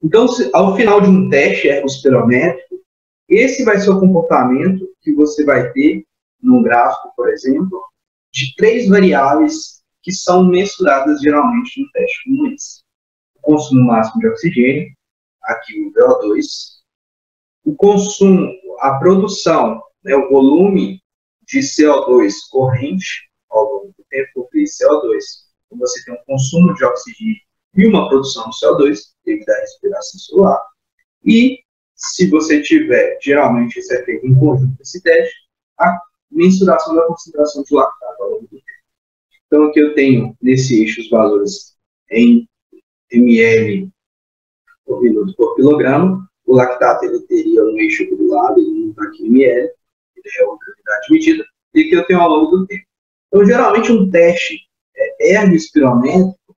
Então, ao final de um teste ergospirométrico, esse vai ser o comportamento que você vai ter num gráfico, por exemplo, de 3 variáveis que são mensuradas geralmente no teste como esse. O consumo máximo de oxigênio, aqui o VO2, o consumo, a produção, né, o volume de CO2 corrente ao longo do tempo, porque CO2, então você tem um consumo de oxigênio e uma produção de CO2 devido à respiração celular. E se você tiver, geralmente isso é feito em conjunto esse teste, a mensuração da concentração de lactato ao longo do tempo. Então aqui eu tenho nesse eixo os valores em ml por minuto por quilograma. O lactato ele teria um eixo aqui do lado, ele não está aqui em ml, ele é outra unidade medida, e aqui eu tenho ao longo do tempo. Então, geralmente, um teste ergospirométrico,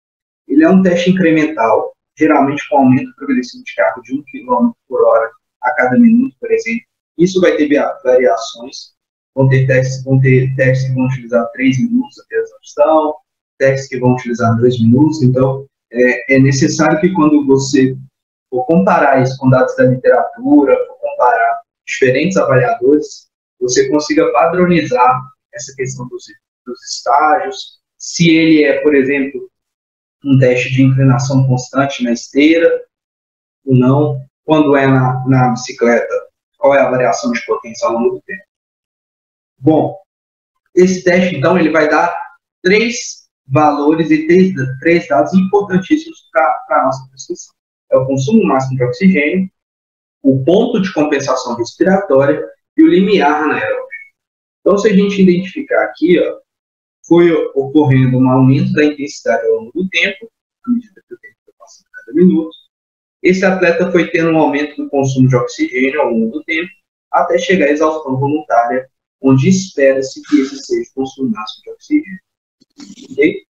ele é um teste incremental, geralmente com aumento progressivo de carga de 1 km por hora a cada minuto, por exemplo. Isso vai ter variações, vão ter testes que vão utilizar 3 minutos até a exaustão, testes que vão utilizar 2 minutos, então é necessário que quando você for comparar isso com dados da literatura, for comparar diferentes avaliadores, você consiga padronizar essa questão dos estágios, se ele é, por exemplo, um teste de inclinação constante na esteira ou não, quando é na bicicleta, qual é a variação de potência ao longo do tempo. Bom, esse teste, então, ele vai dar 3 valores e 3 dados importantíssimos para a nossa prescrição. É o consumo máximo de oxigênio, o ponto de compensação respiratória e o limiar anaeróbio. Então, se a gente identificar aqui, ó, foi ocorrendo um aumento da intensidade ao longo do tempo, à medida que o tempo foi passando cada minuto. Esse atleta foi tendo um aumento do consumo de oxigênio ao longo do tempo, até chegar à exaustão voluntária, onde espera-se que esse seja o consumo máximo de oxigênio. Okay?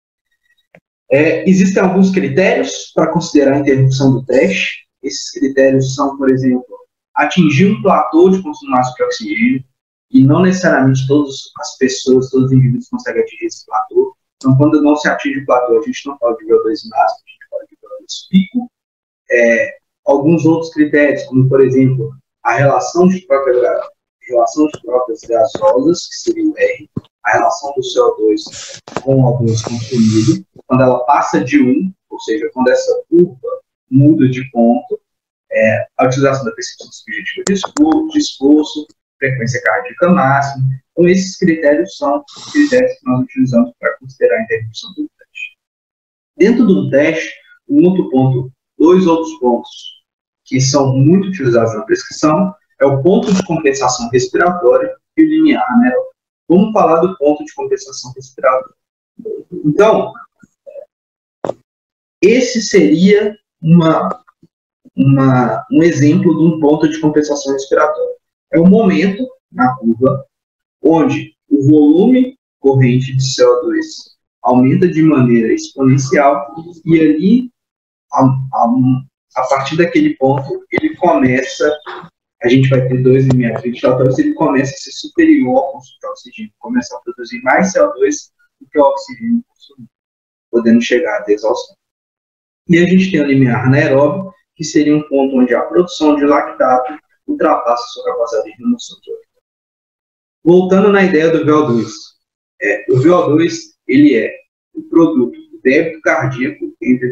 Existem alguns critérios para considerar a interrupção do teste. Esses critérios são, por exemplo, atingir um platô de consumo máximo de oxigênio, e não necessariamente todas as pessoas, todos os indivíduos conseguem atingir esse platô. Então, quando não se atinge o platô, a gente não fala de VO2 máximo, a gente fala de VO2 pico. Alguns outros critérios, como, por exemplo, a relação de trocas gasosas, que seria o R, a relação do CO2 com o O2 consumido, quando ela passa de 1, ou seja, quando essa curva muda de ponto, a utilização da prescrição subjetiva de esforço, frequência cardíaca máxima. Então, esses critérios são os critérios que nós utilizamos para considerar a interrupção do teste. Dentro do teste, dois outros pontos que são muito utilizados na prescrição é o ponto de compensação respiratória e o limiar anaeróbio. Vamos falar do ponto de compensação respiratória. Então, esse seria um exemplo de um ponto de compensação respiratória. É um momento na curva onde o volume corrente de CO2 aumenta de maneira exponencial e ali, a partir daquele ponto, ele começa, a gente vai ter 2 limiares ventilatórios, ele começa a ser superior ao consumo de oxigênio, começa a produzir mais CO2 do que o oxigênio consumido, podendo chegar à exaustão. E a gente tem o limiar anaeróbio, que seria um ponto onde a produção de lactato ultrapassa a sua capacidade de remoção de lactato. Voltando na ideia do VO2. O VO2 ele é o produto do débito cardíaco entre a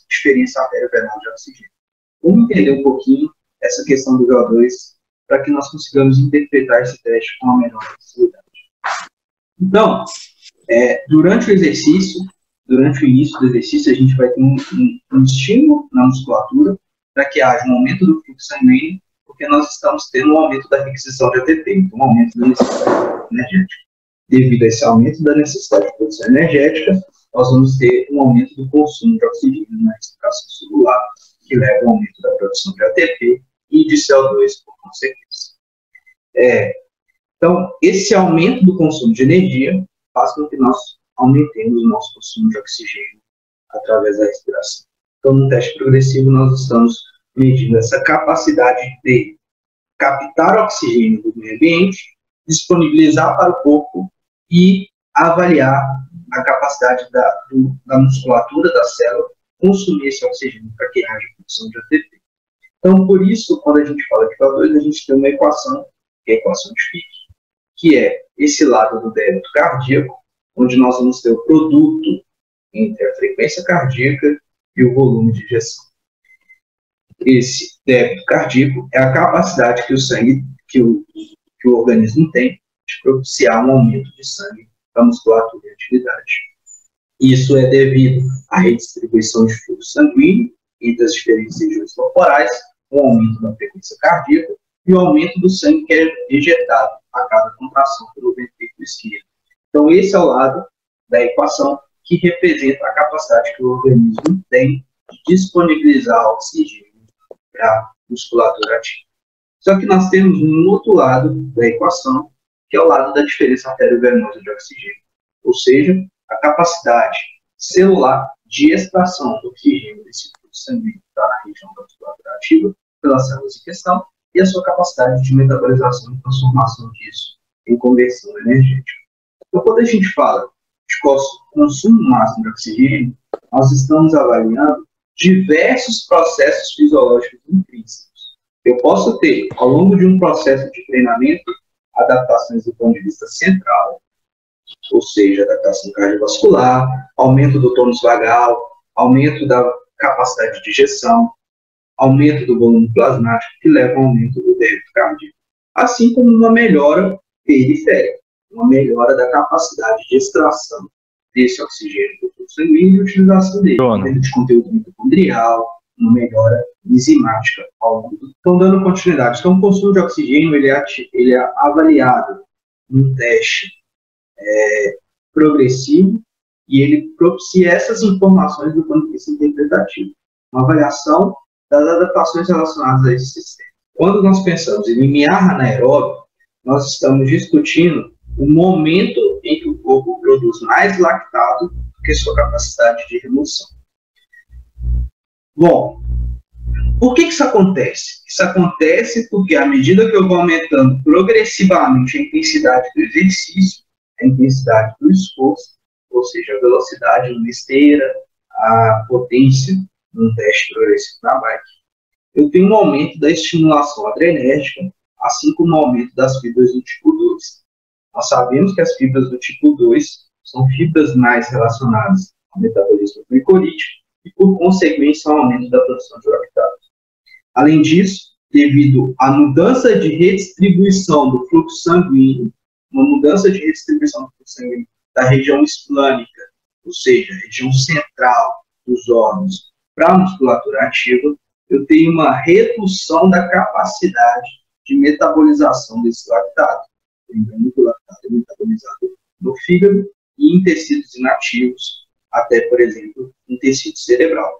diferença arterial-venal de oxigênio. Vamos entender um pouquinho essa questão do VO2 para que nós consigamos interpretar esse teste com a melhor facilidade. Então, durante o início do exercício, a gente vai ter um estímulo na musculatura para que haja um aumento do fluxo sanguíneo, porque nós estamos tendo um aumento da requisição de ATP, então um aumento da necessidade energética. Devido a esse aumento da necessidade de produção energética, nós vamos ter um aumento do consumo de oxigênio na respiração celular, que leva ao aumento da produção de ATP e de CO2 por consequência. Então, esse aumento do consumo de energia faz com que nós aumentemos o nosso consumo de oxigênio através da respiração. Então, no teste progressivo, nós estamos medindo essa capacidade de captar oxigênio do meio ambiente, disponibilizar para o corpo e avaliar a capacidade da musculatura da célula consumir esse oxigênio para que haja produção de ATP. Então, por isso, quando a gente fala de VO2, a gente tem uma equação, que é a equação de Fick, que é esse lado do débito cardíaco, onde nós vamos ter o produto entre a frequência cardíaca e o volume de injeção. Esse débito cardíaco é a capacidade que o sangue, que o organismo tem de propiciar um aumento de sangue para a musculatura e atividade. Isso é devido à redistribuição de fluxo sanguíneo entre as diferentes regiões corporais, o aumento da frequência cardíaca e o aumento do sangue que é ejetado a cada contração pelo ventrículo esquerdo. Então, esse é o lado da equação que representa a capacidade que o organismo tem de disponibilizar oxigênio para a musculatura ativa. Só que nós temos um outro lado da equação, que é o lado da diferença arteriovenosa de oxigênio, ou seja, a capacidade celular de extração do oxigênio desse fluxo sanguíneo que está na região da musculatura ativa pelas células em questão e a sua capacidade de metabolização e transformação disso em conversão energética. Então, quando a gente fala de consumo máximo de oxigênio, nós estamos avaliando diversos processos fisiológicos intrínsecos. Eu posso ter, ao longo de um processo de treinamento, adaptações do ponto de vista central, ou seja, adaptação cardiovascular, aumento do tônus vagal, aumento da capacidade de ejeção, aumento do volume plasmático, que leva ao aumento do débito cardíaco, assim como uma melhora periférica, uma melhora da capacidade de extração desse oxigênio do fluxo sanguíneo e utilização dele, aumento de conteúdo mitocondrial, uma melhora enzimática ao longo do... Então, dando continuidade. Então, o consumo de oxigênio ele é avaliado num teste progressivo e ele propicia essas informações do ponto de vista interpretativo. Uma avaliação das adaptações relacionadas a esse sistema. Quando nós pensamos em limiar anaeróbio, nós estamos discutindo o momento em que o corpo produz mais lactato do que sua capacidade de remoção. Bom, por que isso acontece? Isso acontece porque, à medida que eu vou aumentando progressivamente a intensidade do exercício, a intensidade do esforço, ou seja, a velocidade numa esteira, a potência num teste progressivo na bike, eu tenho um aumento da estimulação adrenérgica, assim como o aumento das fibras do tipo 2. Nós sabemos que as fibras do tipo 2 são fibras mais relacionadas ao metabolismo glicolítico e, por consequência, ao aumento da produção de lactato. Além disso, devido à mudança de redistribuição do fluxo sanguíneo, uma mudança de redistribuição do fluxo sanguíneo da região esplânica, ou seja, região central dos órgãos, para a musculatura ativa, eu tenho uma redução da capacidade de metabolização desse lactato. Lembrando que o lactato é metabolizado no fígado e em tecidos inativos, até, por exemplo, em tecido cerebral.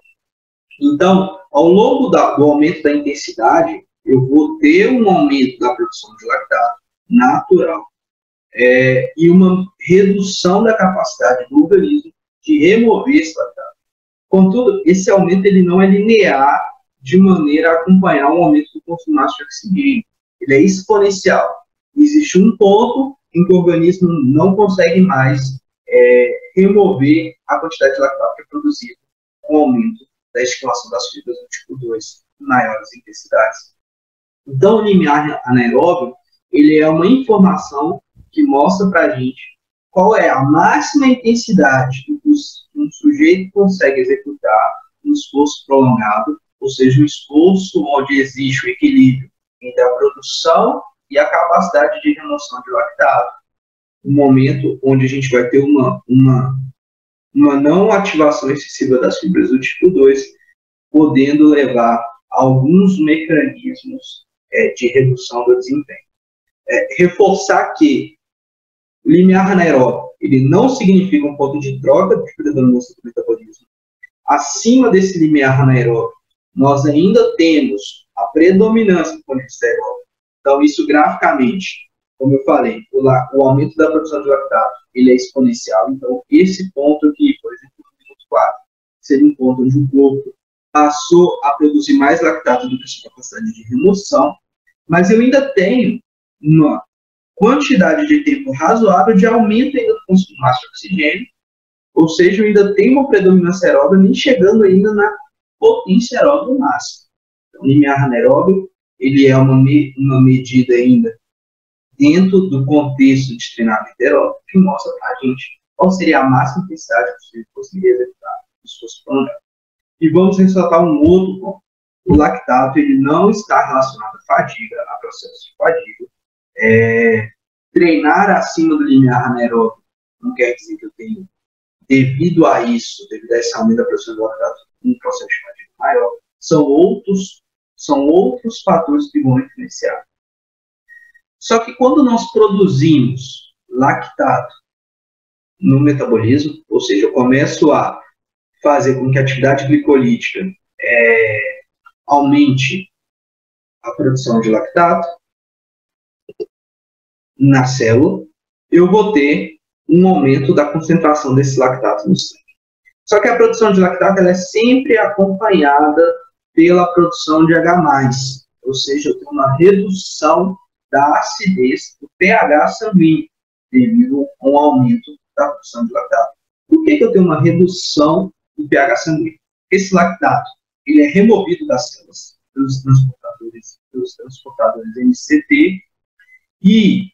Então, ao longo do aumento da intensidade, eu vou ter um aumento da produção de lactato natural e uma redução da capacidade do organismo de remover esse lactato. Contudo, esse aumento ele não é linear de maneira a acompanhar o aumento do consumo máximo de oxigênio. Ele é exponencial. Existe um ponto em que o organismo não consegue mais remover a quantidade de lactato que é produzida com o aumento da estimulação das fibras do tipo 2 em maiores intensidades. Então, o limiar anaeróbio ele é uma informação que mostra para a gente qual é a máxima intensidade que um sujeito consegue executar um esforço prolongado, ou seja, um esforço onde existe o equilíbrio entre a produção e a capacidade de remoção de lactato. Um momento onde a gente vai ter uma não ativação excessiva das fibras do tipo 2, podendo levar a alguns mecanismos de redução do desempenho. Reforçar que o limiar anaeróbio ele não significa um ponto de troca de predominância do metabolismo. Acima desse limiar anaeróbio, nós ainda temos a predominância do ponto de vista aeróbio. Então, isso graficamente, como eu falei, o aumento da produção de lactato ele é exponencial. Então, esse ponto aqui, por exemplo, no minuto 4, seria um ponto onde o corpo passou a produzir mais lactato do que a sua capacidade de remoção, mas eu ainda tenho uma quantidade de tempo razoável de aumento ainda do consumo máximo de oxigênio, Ou seja, eu ainda tenho uma predominância aeróbica, nem chegando ainda na potência aeróbica máxima. Então, o limiar anaeróbio, ele é uma medida ainda dentro do contexto de treinamento aeróbico, que mostra para a gente qual seria a máxima intensidade que você conseguiria executar no esforço prolongado. E vamos ressaltar um outro ponto. O lactato, ele não está relacionado à fadiga, a processo de fadiga. Treinar acima do limiar anaeróbio não quer dizer que eu tenho, devido a isso, devido a esse aumento da produção do lactato, um processo de fadiga maior. São outros fatores que vão influenciar. Só que quando nós produzimos lactato no metabolismo, ou seja, eu começo a fazer com que a atividade glicolítica aumente a produção de lactato na célula, eu vou ter um aumento da concentração desse lactato no sangue. Só que a produção de lactato ela é sempre acompanhada pela produção de H+, ou seja, eu tenho uma redução da acidez do pH sanguíneo devido a um aumento da produção de lactato. Por que eu tenho uma redução do pH sanguíneo? Esse lactato ele é removido das células pelos transportadores MCT e,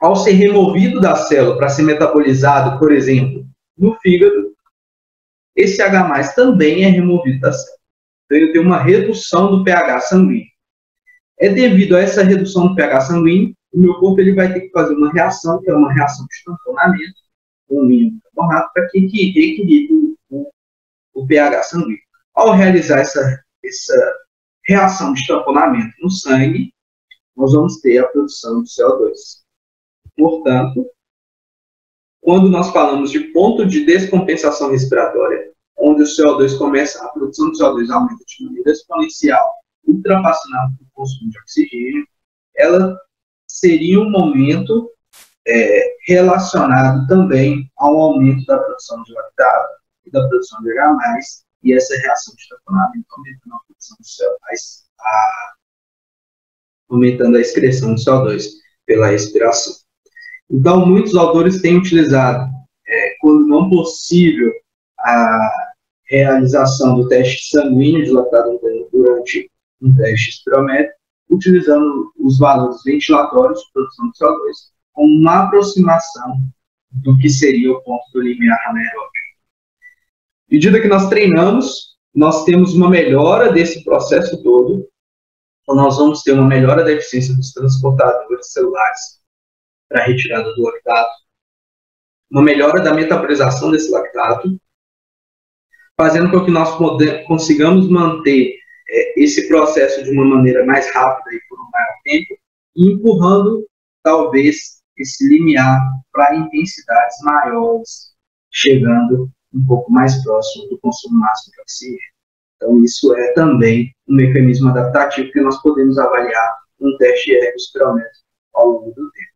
ao ser removido da célula para ser metabolizado, por exemplo, no fígado, esse H+ também é removido da célula. Então, eu tenho uma redução do pH sanguíneo. É devido a essa redução do pH sanguíneo, o meu corpo ele vai ter que fazer uma reação, que é uma reação de tamponamento, com o mínimo carbonato, para que equilibre o pH sanguíneo. Ao realizar essa reação de tamponamento no sangue, nós vamos ter a produção de CO2. Portanto, quando nós falamos de ponto de descompensação respiratória, onde o CO2 começa, a produção de CO2 aumenta de maneira exponencial, ultrapassando o consumo de oxigênio, ela seria um momento relacionado também ao aumento da produção de lactato e da produção de H+, e essa reação de tamponamento aumentando a produção de CO2, aumentando a excreção de CO2 pela respiração. Então, muitos autores têm utilizado, quando não possível, a realização do teste sanguíneo de lactato durante um teste espirométrico, utilizando os valores ventilatórios de produção de CO2 como uma aproximação do que seria o ponto do limiar anaeróbio. À medida que nós treinamos, nós temos uma melhora desse processo todo, então nós vamos ter uma melhora da eficiência dos transportadores celulares para a retirada do lactato, uma melhora da metabolização desse lactato, fazendo com que nós consigamos manter esse processo de uma maneira mais rápida e por um maior tempo, e empurrando, talvez, esse limiar para intensidades maiores, chegando um pouco mais próximo do consumo máximo de oxigênio. Então, isso é também um mecanismo adaptativo que nós podemos avaliar num teste ergospirométrico ao longo do tempo.